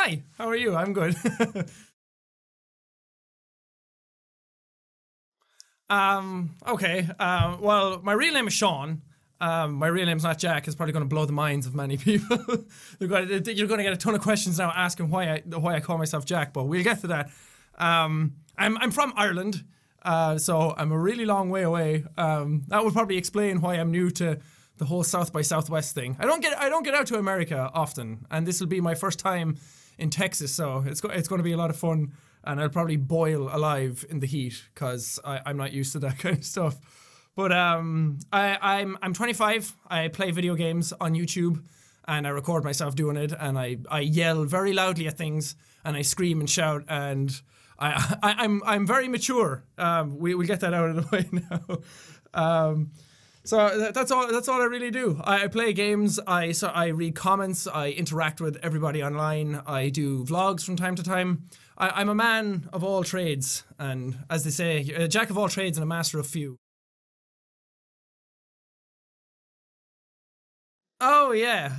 Hi, how are you? I'm good. Okay. Well, my real name is Sean. My real name's not Jack. It's probably going to blow the minds of many people. You're going to get a ton of questions now asking why I call myself Jack, but we'll get to that. I'm from Ireland, so I'm a really long way away. That would probably explain why I'm new to the whole South by Southwest thing. I don't get out to America often, and this will be my first time in Texas, so it's going to be a lot of fun. And I'll probably boil alive in the heat because I'm not used to that kind of stuff. But I'm 25. I play video games on YouTube, and I record myself doing it. And I yell very loudly at things, and I scream and shout. And I'm very mature. We'll get that out of the way now. So that's all I really do. I play games. I read comments. I interact with everybody online. I do vlogs from time to time. I'm a man of all trades, and as they say, a jack of all trades and a master of few. Oh yeah.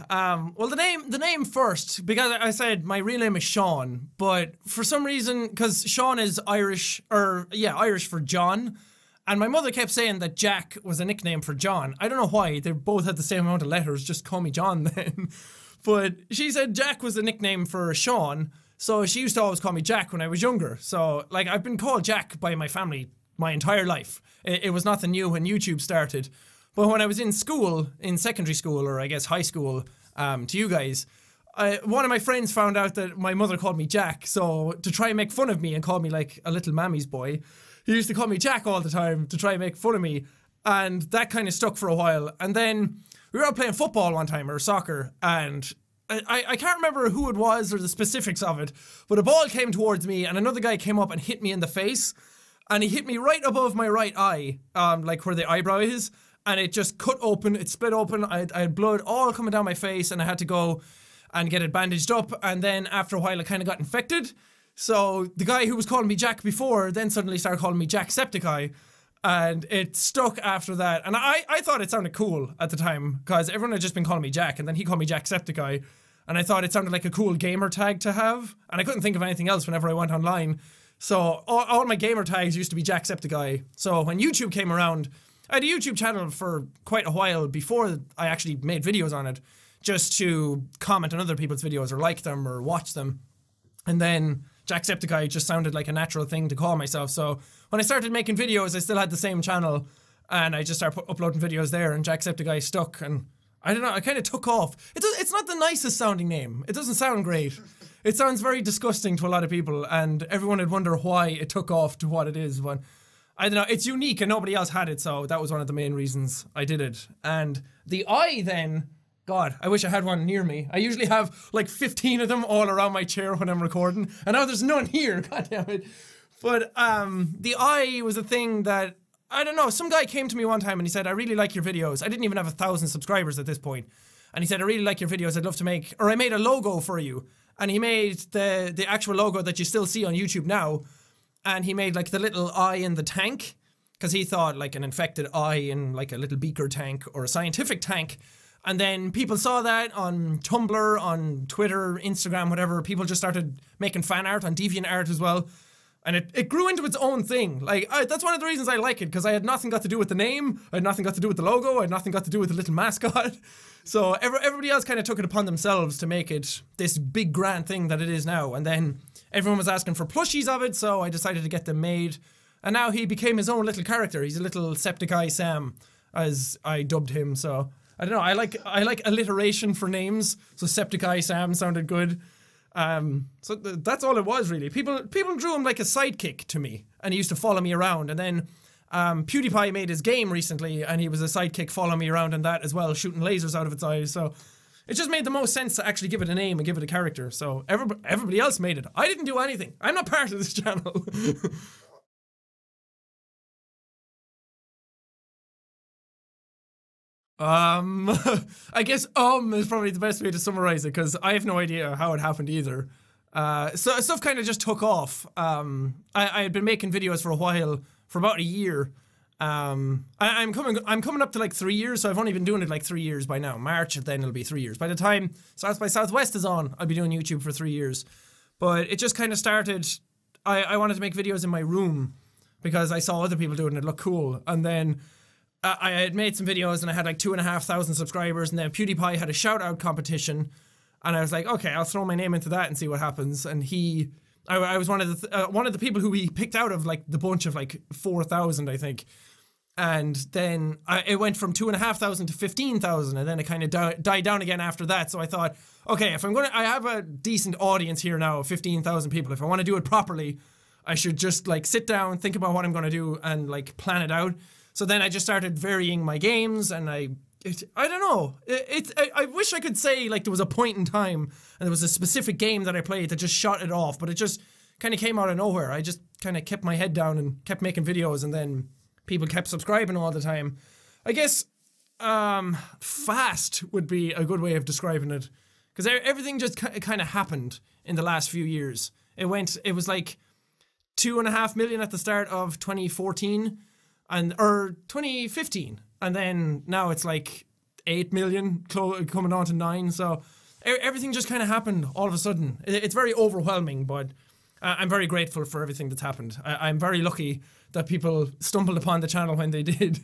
Well, the name first, because I said my real name is Sean, but for some reason, because Sean is Irish, Irish for John, and my mother kept saying that Jack was a nickname for John. I don't know why. They both had the same amount of letters. Just call me John then. But she said Jack was a nickname for Sean. So she used to always call me Jack when I was younger. So, like, I've been called Jack by my family my entire life. It was nothing new when YouTube started. But when I was in school, in secondary school, or I guess high school, to you guys, one of my friends found out that my mother called me Jack. So to try and make fun of me and call me like a little mammy's boy, he used to call me Jack all the time to try and make fun of me. And that kind of stuck for a while. And then we were out playing football one time, or soccer, and I can't remember who it was or the specifics of it, but a ball came towards me and another guy came up and hit me in the face, and he hit me right above my right eye, like where the eyebrow is, and it just cut open, it split open. I had blood all coming down my face, and I had to go and get it bandaged up, and then after a while it kind of got infected. So the guy who was calling me Jack before then suddenly started calling me Jacksepticeye. And it stuck after that. And I thought it sounded cool at the time, because everyone had just been calling me Jack, and then he called me Jacksepticeye. And I thought it sounded like a cool gamer tag to have. And I couldn't think of anything else whenever I went online. So all my gamer tags used to be Jacksepticeye. So when YouTube came around, I had a YouTube channel for quite a while before I actually made videos on it, just to comment on other people's videos or like them or watch them. And then Jacksepticeye just sounded like a natural thing to call myself. So when I started making videos, I still had the same channel, and I just started uploading videos there, and Jacksepticeye stuck, and I don't know, I kind of took off. It's not the nicest sounding name. It doesn't sound great. It sounds very disgusting to a lot of people, and everyone would wonder why it took off to what it is, but I don't know, it's unique and nobody else had it, so that was one of the main reasons I did it. And the I then, God, I wish I had one near me. I usually have like 15 of them all around my chair when I'm recording, and now there's none here, god damn it. But the I was a thing that, I don't know, some guy came to me one time and he said, I really like your videos. I didn't even have 1,000 subscribers at this point. And he said, I really like your videos, I'd love to make, or I made a logo for you. And he made the actual logo that you still see on YouTube now. And he made like the little eye in the tank, because he thought like an infected eye in like a little beaker tank or a scientific tank. And then people saw that on Tumblr, on Twitter, Instagram, whatever. People just started making fan art on DeviantArt as well. And it grew into its own thing. Like, that's one of the reasons I like it, because I had nothing got to do with the name, I had nothing got to do with the logo, I had nothing got to do with the little mascot. So everybody else kind of took it upon themselves to make it this big grand thing that it is now. And then everyone was asking for plushies of it, so I decided to get them made. And now he became his own little character. He's a little Septiceye Sam, as I dubbed him. So I don't know, I like alliteration for names, so Septiceye Sam sounded good. So that's all it was really. People drew him like a sidekick to me, and he used to follow me around. And then PewDiePie made his game recently, and he was a sidekick following me around in that as well, shooting lasers out of its eyes. So it just made the most sense to actually give it a name and give it a character. So everybody else made it. I didn't do anything. I'm not part of this channel. I guess is probably the best way to summarize it, because I have no idea how it happened either. So stuff kind of just took off. I had been making videos for a while, for about a year, I'm coming up to like 3 years, so I've only been doing it like 3 years by now. March, then it'll be 3 years. By the time South by Southwest is on, I'll be doing YouTube for 3 years. But it just kind of started, I wanted to make videos in my room because I saw other people doing it, look cool. And then I had made some videos and I had like 2,500 subscribers, and then PewDiePie had a shout out competition, and I was like, okay, I'll throw my name into that and see what happens. And I was one of the people who he picked out of like the bunch of like 4,000, I think. And then it went from 2,500 to 15,000, and then it kind of died down again after that. So I thought, okay, I have a decent audience here now of 15,000 people. If I want to do it properly, I should just like sit down, think about what I'm going to do, and like plan it out. So then I just started varying my games, and I don't know. I wish I could say like there was a point in time and there was a specific game that I played that just shot it off, but it just kind of came out of nowhere. I just kind of kept my head down and kept making videos, and then people kept subscribing all the time. I guess fast would be a good way of describing it, because everything just kind of happened in the last few years. It was like 2.5 million at the start of 2014 or 2015, and then now it's like 8 million coming on to 9. So everything just kind of happened all of a sudden. It's very overwhelming, but I'm very grateful for everything that's happened. I'm very lucky that people stumbled upon the channel when they did.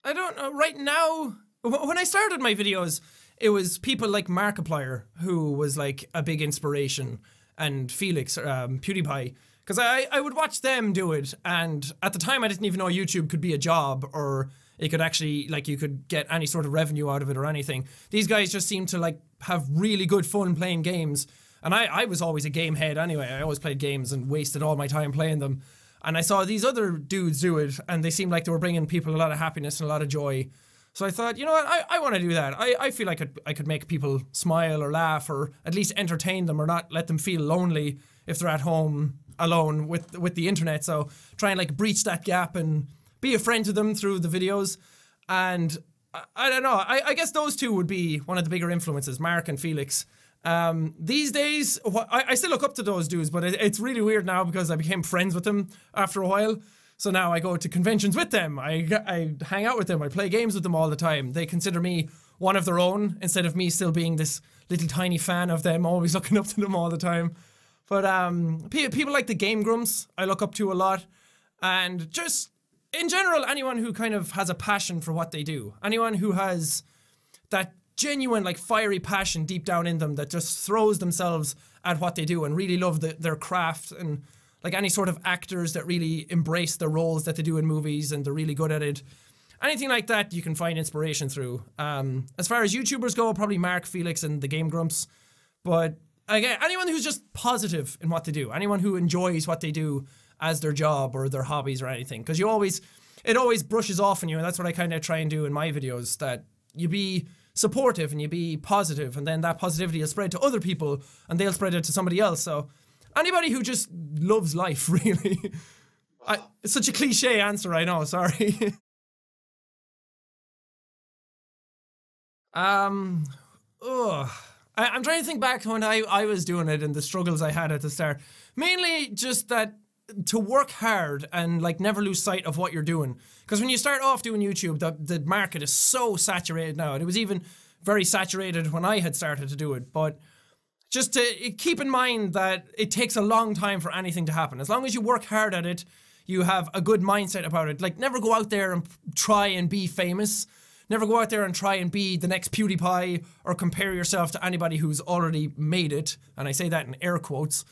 I don't know, right now, when I started my videos, it was people like Markiplier, who was like a big inspiration, and Felix, PewDiePie, because I would watch them do it, and at the time I didn't even know YouTube could be a job, or it could actually, like, you could get any sort of revenue out of it or anything. These guys just seemed to like have really good fun playing games, and I was always a game head anyway. I always played games and wasted all my time playing them. And I saw these other dudes do it, and they seemed like they were bringing people a lot of happiness and a lot of joy. So I thought, you know what, I want to do that. I feel like I could make people smile or laugh, or at least entertain them, or not let them feel lonely if they're at home alone with the internet. So try and like breach that gap and be a friend to them through the videos. And I don't know, I guess those two would be one of the bigger influences, Mark and Felix. These days, I still look up to those dudes, but it's really weird now because I became friends with them after a while. So now I go to conventions with them, I hang out with them, I play games with them all the time. They consider me one of their own, instead of me still being this little tiny fan of them, always looking up to them all the time. But people like the Game Grumps, I look up to a lot. And just, in general, anyone who kind of has a passion for what they do. Anyone who has that genuine, like, fiery passion deep down in them that just throws themselves at what they do and really love their craft. And like any sort of actors that really embrace the roles that they do in movies and they're really good at it. Anything like that you can find inspiration through. As far as YouTubers go, probably Mark, Felix, and the Game Grumps. But again, anyone who's just positive in what they do. Anyone who enjoys what they do as their job or their hobbies or anything. Because it always brushes off on you, and that's what I kind of try and do in my videos, that you be supportive and you be positive, and then that positivity will spread to other people and they'll spread it to somebody else. So anybody who just loves life, really. It's such a cliche answer, I know, sorry. I'm trying to think back when I was doing it and the struggles I had at the start. Mainly just that, to work hard and like never lose sight of what you're doing. Because when you start off doing YouTube, the market is so saturated now, and it was even very saturated when I had started to do it. But just to keep in mind that it takes a long time for anything to happen. As long as you work hard at it, you have a good mindset about it. Like, never go out there and try and be famous. Never go out there and try and be the next PewDiePie or compare yourself to anybody who's already made it. And I say that in air quotes.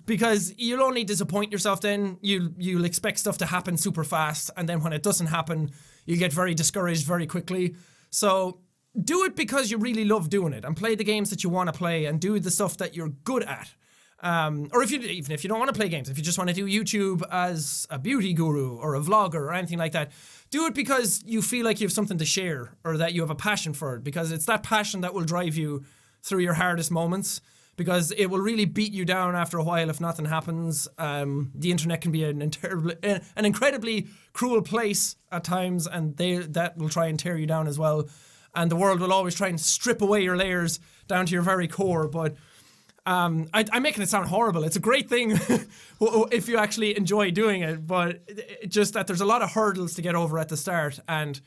Because you'll only disappoint yourself then. You'll expect stuff to happen super fast, and then when it doesn't happen, you get very discouraged very quickly. So do it because you really love doing it, and play the games that you want to play, and do the stuff that you're good at. Or even if you don't want to play games, if you just want to do YouTube as a beauty guru or a vlogger or anything like that, do it because you feel like you have something to share, or that you have a passion for it, because it's that passion that will drive you through your hardest moments. Because it will really beat you down after a while if nothing happens. The internet can be an incredibly cruel place at times, and that will try and tear you down as well. And the world will always try and strip away your layers down to your very core. But I'm making it sound horrible. It's a great thing if you actually enjoy doing it, but just that there's a lot of hurdles to get over at the start. And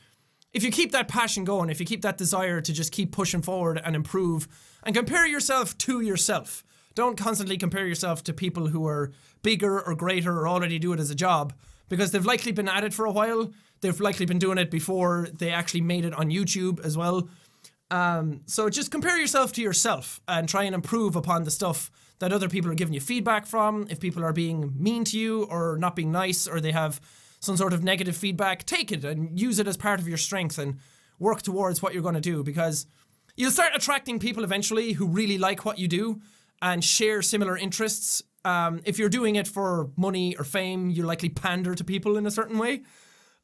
if you keep that passion going, if you keep that desire to just keep pushing forward and improve and compare yourself to yourself, don't constantly compare yourself to people who are bigger or greater or already do it as a job, because they've likely been at it for a while. They've likely been doing it before they actually made it on YouTube as well. So just compare yourself to yourself and try and improve upon the stuff that other people are giving you feedback from. If people are being mean to you or not being nice, or they have some sort of negative feedback, take it and use it as part of your strength and work towards what you're going to do, because you'll start attracting people eventually who really like what you do and share similar interests. If you're doing it for money or fame, you likely pander to people in a certain way.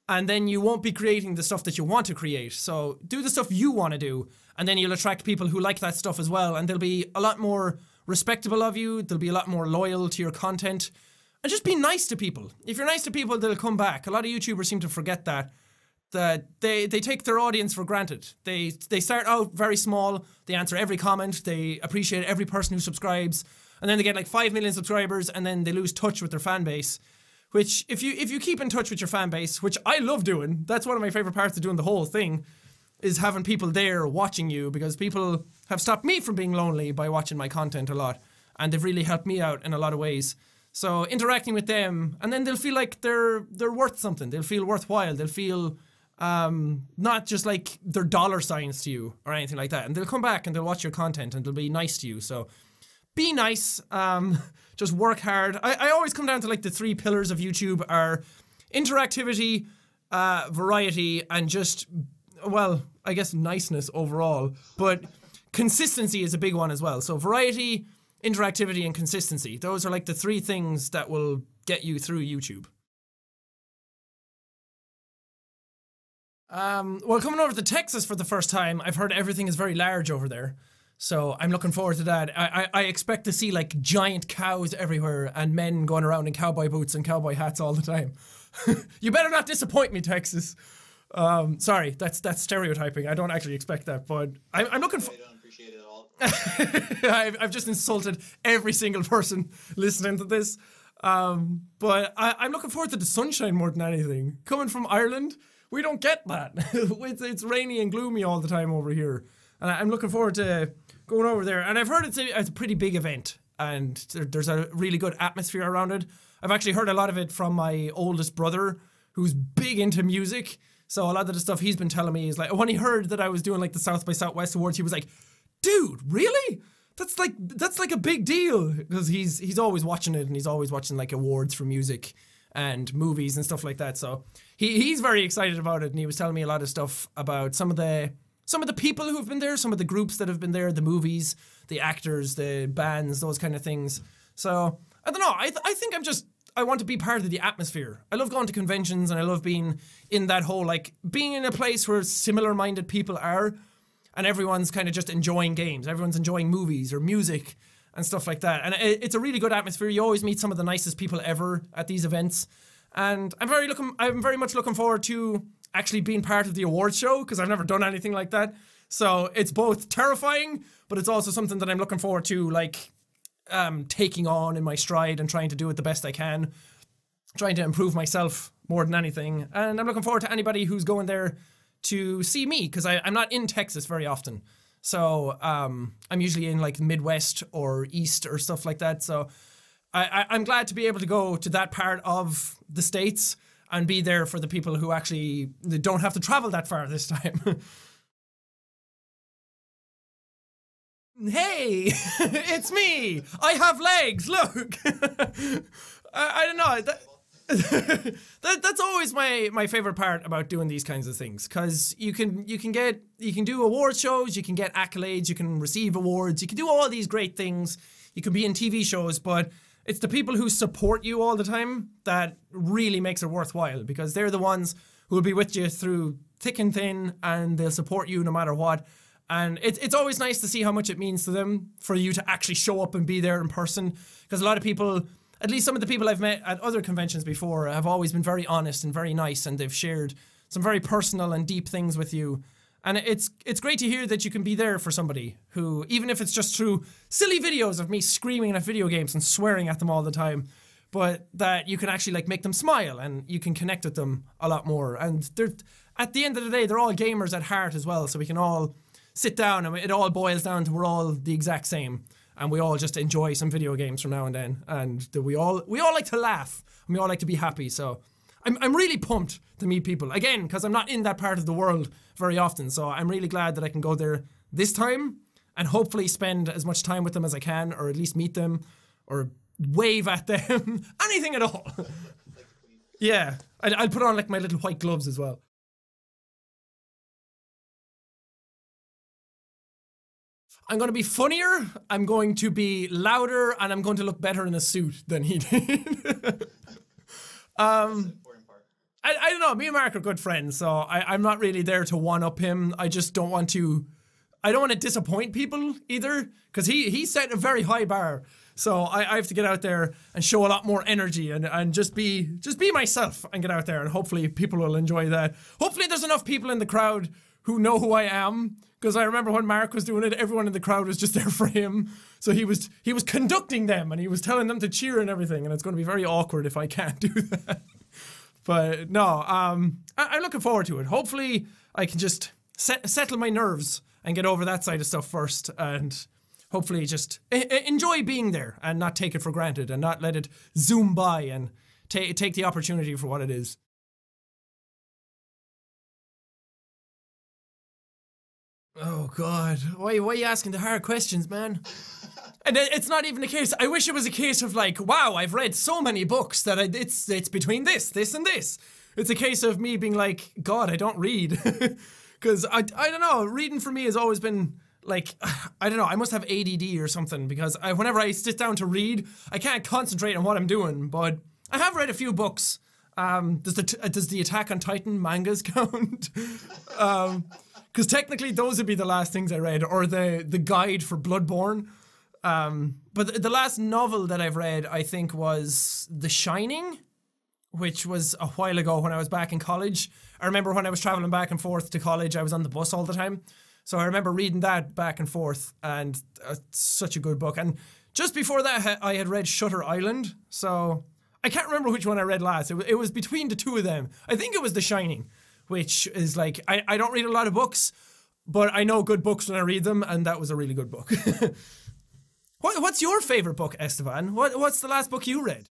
And then you won't be creating the stuff that you want to create. So do the stuff you want to do, and then you'll attract people who like that stuff as well, and they'll be a lot more respectable of you, they'll be a lot more loyal to your content, and just be nice to people. If you're nice to people, they'll come back. A lot of YouTubers seem to forget that they take their audience for granted. They start out very small, they answer every comment, they appreciate every person who subscribes, and then they get like 5 million subscribers, and then they lose touch with their fan base. Which, if you keep in touch with your fan base, which I love doing, that's one of my favorite parts of doing the whole thing, is having people there watching you, because people have stopped me from being lonely by watching my content a lot, and they've really helped me out in a lot of ways. So interacting with them, and then they'll feel like they're worth something. They'll feel worthwhile. They'll feel not just like they're dollar signs to you or anything like that. And they'll come back and they'll watch your content and they'll be nice to you. So be nice. Just work hard. I always come down to like the 3 pillars of YouTube are interactivity, variety, and just, well, I guess niceness overall. But consistency is a big one as well. So variety, interactivity, and consistency. Those are like the 3 things that will get you through YouTube. Well, coming over to Texas for the first time, I've heard everything is very large over there. So I'm looking forward to that. I expect to see like giant cows everywhere and men going around in cowboy boots and cowboy hats all the time. You better not disappoint me, Texas. Sorry, that's stereotyping. I don't actually expect that, but I'm looking for... I don't appreciate it at all. I've just insulted every single person listening to this. But I'm looking forward to the sunshine more than anything. Coming from Ireland, we don't get that. It's rainy and gloomy all the time over here. And I'm looking forward to going over there. And I've heard it's a pretty big event, and there's a really good atmosphere around it. I've actually heard a lot of it from my oldest brother, who's big into music. So a lot of the stuff he's been telling me is like, when he heard that I was doing like the South by Southwest Awards, he was like, dude, really? That's like a big deal. Because he's always watching it, and he's always watching like awards for music and movies and stuff like that. So he's very excited about it, and he was telling me a lot of stuff about some of the people who have been there, some of the groups that have been there, the movies, the actors, the bands, those kind of things. So, I don't know, I think I want to be part of the atmosphere. I love going to conventions, and I love being in that whole, like, being in a place where similar-minded people are, and everyone's kind of just enjoying games. Everyone's enjoying movies or music and stuff like that. And it's a really good atmosphere. You always meet some of the nicest people ever at these events. And I'm very much looking forward to actually being part of the awards show, because I've never done anything like that. So it's both terrifying, but it's also something that I'm looking forward to, like, taking on in my stride and trying to do it the best I can, trying to improve myself more than anything. And I'm looking forward to anybody who's going there to see me, because I'm not in Texas very often. So I'm usually in like Midwest or East or stuff like that. So I'm glad to be able to go to that part of the States and be there for the people who actually don't have to travel that far this time. Hey, it's me. I have legs. Look. I don't know. That's always my favorite part about doing these kinds of things, because you can do award shows, you can get accolades, you can receive awards, you can do all these great things, you can be in TV shows, but it's the people who support you all the time that really makes it worthwhile, because they're the ones who will be with you through thick and thin, and they'll support you no matter what. And it's always nice to see how much it means to them for you to actually show up and be there in person, because a lot of people, at least some of the people I've met at other conventions before, have always been very honest and very nice, and they've shared some very personal and deep things with you. And it's great to hear that you can be there for somebody who, even if it's just through silly videos of me screaming at video games and swearing at them all the time, but that you can actually like make them smile and you can connect with them a lot more. And they're, at the end of the day, they're all gamers at heart as well. So we can all sit down and it all boils down to we're all the exact same. And we all just enjoy some video games from now and then. And we all like to laugh and we all like to be happy. So I'm really pumped to meet people. Again, because I'm not in that part of the world very often. So I'm really glad that I can go there this time and hopefully spend as much time with them as I can, or at least meet them or wave at them. Anything at all. Yeah. I'll put on like my little white gloves as well. I'm going to be funnier, I'm going to be louder, and I'm going to look better in a suit than he did. I don't know, me and Mark are good friends, so I'm not really there to one-up him. I just don't want to, I don't want to disappoint people either, because he set a very high bar. So I have to get out there and show a lot more energy and just be myself and get out there, and hopefully people will enjoy that. Hopefully there's enough people in the crowd who know who I am, because I remember when Mark was doing it, everyone in the crowd was just there for him. So he was conducting them and he was telling them to cheer and everything, and it's going to be very awkward if I can't do that. But no, I'm looking forward to it. Hopefully I can just settle my nerves and get over that side of stuff first, and hopefully just enjoy being there and not take it for granted and not let it zoom by, and take the opportunity for what it is. Oh God, why are you asking the hard questions, man? And it's not even a case, I wish it was a case of like, wow, I've read so many books that it's between this and this. It's a case of me being like, God, I don't read. Because I don't know, reading for me has always been like, I don't know, I must have ADD or something, because whenever I sit down to read, I can't concentrate on what I'm doing. But I have read a few books. Does the Attack on Titan mangas count? Because technically those would be the last things I read, or the guide for Bloodborne. But the last novel that I've read, I think, was The Shining, which was a while ago when I was back in college. I remember when I was traveling back and forth to college, I was on the bus all the time. So I remember reading that back and forth, and it's such a good book. And just before that, I had read Shutter Island. So I can't remember which one I read last. It was between the two of them. I think it was The Shining, which is like, I don't read a lot of books, but I know good books when I read them, and that was a really good book. What's your favorite book, Esteban? What's the last book you read?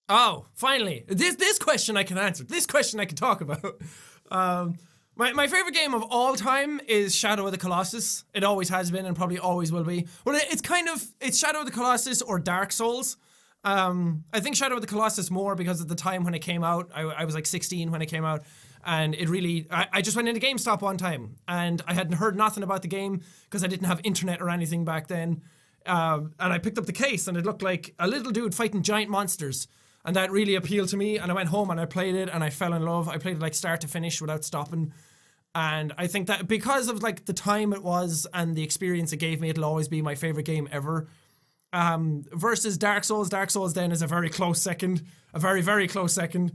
Oh, finally. This question I can answer. This question I can talk about. My favorite game of all time is Shadow of the Colossus. It always has been and probably always will be. Well, it's Shadow of the Colossus or Dark Souls. I think Shadow of the Colossus more because at the time when it came out, I was like 16 when it came out, and it really, I just went into GameStop one time and I hadn't heard nothing about the game because I didn't have internet or anything back then. And I picked up the case and it looked like a little dude fighting giant monsters. And that really appealed to me, and I went home and I played it and I fell in love. I played it like start to finish without stopping. And I think that because of like the time it was and the experience it gave me, it'll always be my favorite game ever. Versus Dark Souls. Dark Souls then is a very close second, a very, very close second.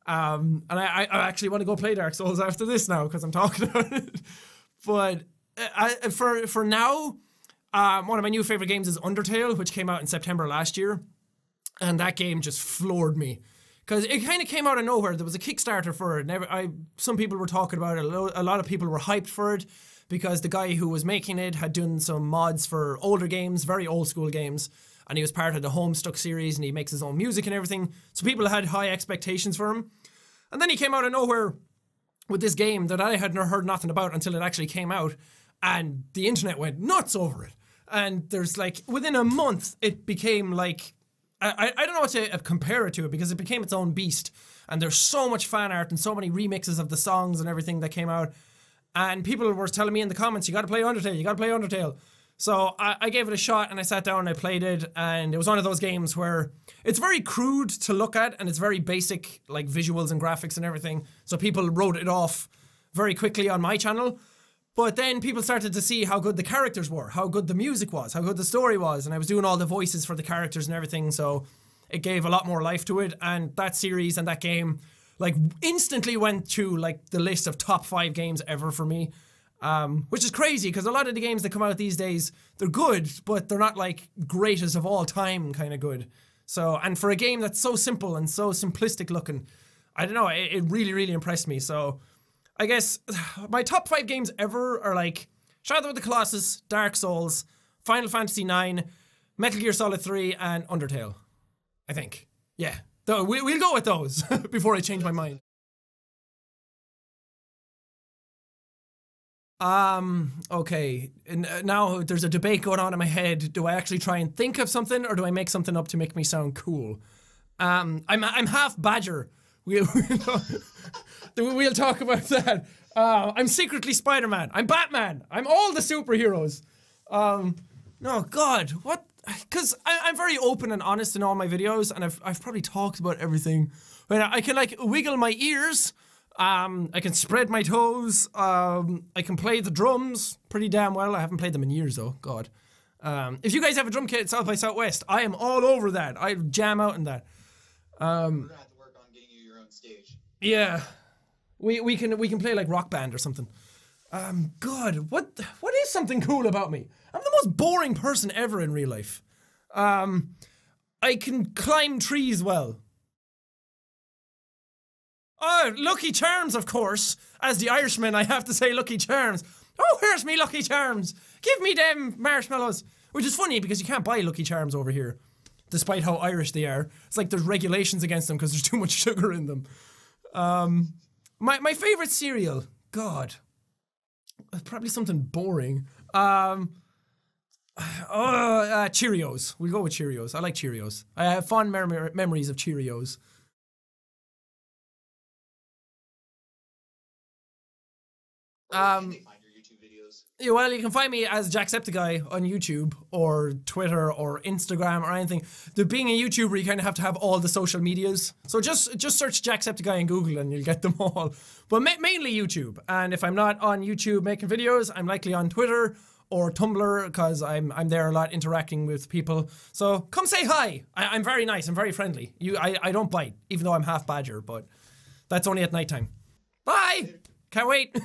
And I actually want to go play Dark Souls after this now because I'm talking about it. But for now, one of my new favorite games is Undertale, which came out in September last year. And that game just floored me. Because it kind of came out of nowhere. There was a Kickstarter for it. Some people were talking about it. A lot of people were hyped for it. Because the guy who was making it had done some mods for older games, very old school games. And he was part of the Homestuck series and he makes his own music and everything. So people had high expectations for him. And then he came out of nowhere with this game that I had heard nothing about until it actually came out. And the internet went nuts over it. And there's like, within a month, it became like, I don't know what to compare it to, because it became its own beast. And there's so much fan art and so many remixes of the songs and everything that came out. And people were telling me in the comments, you gotta play Undertale, you gotta play Undertale. So I gave it a shot and I sat down and I played it, and it was one of those games where it's very crude to look at and it's very basic, like visuals and graphics and everything. So people wrote it off very quickly on my channel. But then people started to see how good the characters were, how good the music was, how good the story was, and I was doing all the voices for the characters and everything, so it gave a lot more life to it, and that series and that game like instantly went to like the list of top 5 games ever for me. Which is crazy because a lot of the games that come out these days, they're good, but they're not like greatest of all time kind of good. So, and for a game that's so simple and so simplistic looking, I don't know, it really, really impressed me. So I guess my top 5 games ever are like Shadow of the Colossus, Dark Souls, Final Fantasy IX, Metal Gear Solid 3, and Undertale, I think. Yeah, we'll go with those before I change my mind. Okay, now there's a debate going on in my head. Do I actually try and think of something, or do I make something up to make me sound cool? I'm half Badger. We'll talk about that. I'm secretly Spider-Man. I'm Batman. I'm all the superheroes. No, God, what? Because I'm very open and honest in all my videos, and I've probably talked about everything. But I can like wiggle my ears. I can spread my toes. I can play the drums pretty damn well. I haven't played them in years though. God. If you guys have a drum kit at South by Southwest, I am all over that. I jam out in that. We're gonna have to work on getting you your own stage. Yeah, we can play like Rock Band or something. God, what is something cool about me? I'm the most boring person ever in real life. I can climb trees well. Oh, Lucky Charms, of course. As the Irishman, I have to say Lucky Charms. Oh, here's me Lucky Charms. Give me them marshmallows. Which is funny because you can't buy Lucky Charms over here, despite how Irish they are. It's like there's regulations against them because there's too much sugar in them. My favorite cereal, God, probably something boring. Cheerios. We'll go with Cheerios. I like Cheerios. I have fond memories of Cheerios. Where can they find your YouTube videos? Yeah, well, you can find me as Jacksepticeye on YouTube or Twitter or Instagram or anything. Being a YouTuber, you kind of have to have all the social medias. So just search Jacksepticeye in Google and you'll get them all. But mainly YouTube. And if I'm not on YouTube making videos, I'm likely on Twitter or Tumblr because I'm there a lot interacting with people. So come say hi. I'm very nice. I'm very friendly. I don't bite, even though I'm half Badger, but that's only at nighttime. Bye! Can't wait.